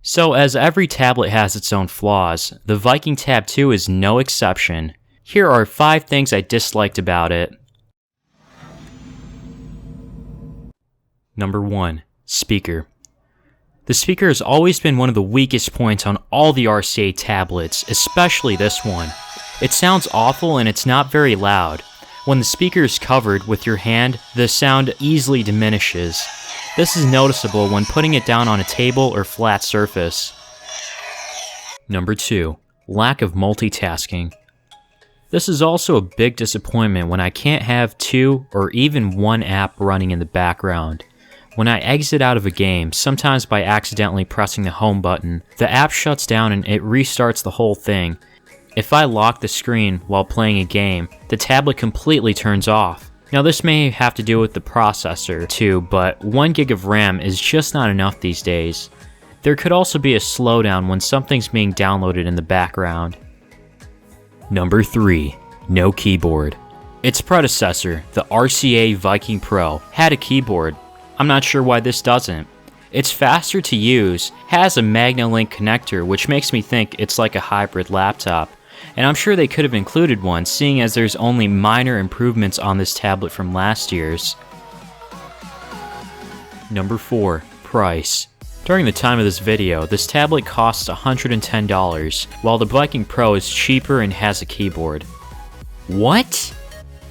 So as every tablet has its own flaws, the Viking Tab 2 is no exception. Here are 5 things I disliked about it. Number 1. Speaker. The speaker has always been one of the weakest points on all the RCA tablets, especially this one. It sounds awful and it's not very loud. When the speaker is covered with your hand, the sound easily diminishes. This is noticeable when putting it down on a table or flat surface. Number 2. Lack of multitasking. This is also a big disappointment when I can't have 2 or even 1 app running in the background. When I exit out of a game, sometimes by accidentally pressing the home button, the app shuts down and it restarts the whole thing. If I lock the screen while playing a game, the tablet completely turns off. Now this may have to do with the processor too, but 1 gig of RAM is just not enough these days. There could also be a slowdown when something's being downloaded in the background. Number 3. No keyboard. Its predecessor, the RCA Viking Pro, had a keyboard. I'm not sure why this doesn't. It's faster to use, has a MagnaLink connector which makes me think it's like a hybrid laptop, and I'm sure they could have included one seeing as there's only minor improvements on this tablet from last year's. Number 4. Price. During the time of this video, this tablet costs $110, while the Viking Pro is cheaper and has a keyboard. What?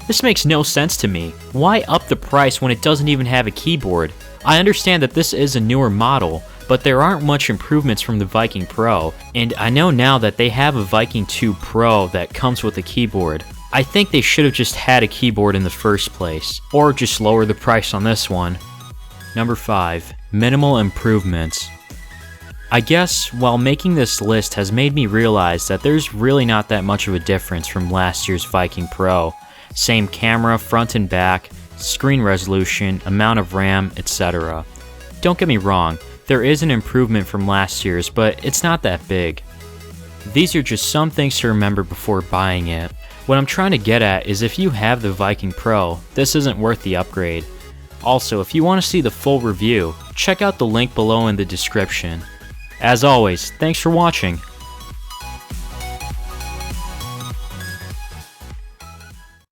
This makes no sense to me. Why up the price when it doesn't even have a keyboard? I understand that this is a newer model, but there aren't much improvements from the Viking Pro, and I know now that they have a Viking 2 Pro that comes with a keyboard. I think they should have just had a keyboard in the first place, or just lower the price on this one. Number 5. Minimal improvements. I guess while making this list has made me realize that there's really not that much of a difference from last year's Viking Pro. Same camera, front and back, screen resolution, amount of RAM, etc. Don't get me wrong, there is an improvement from last year's, but it's not that big. These are just some things to remember before buying it. What I'm trying to get at is if you have the Viking Pro, this isn't worth the upgrade. Also, if you want to see the full review, check out the link below in the description. As always, thanks for watching.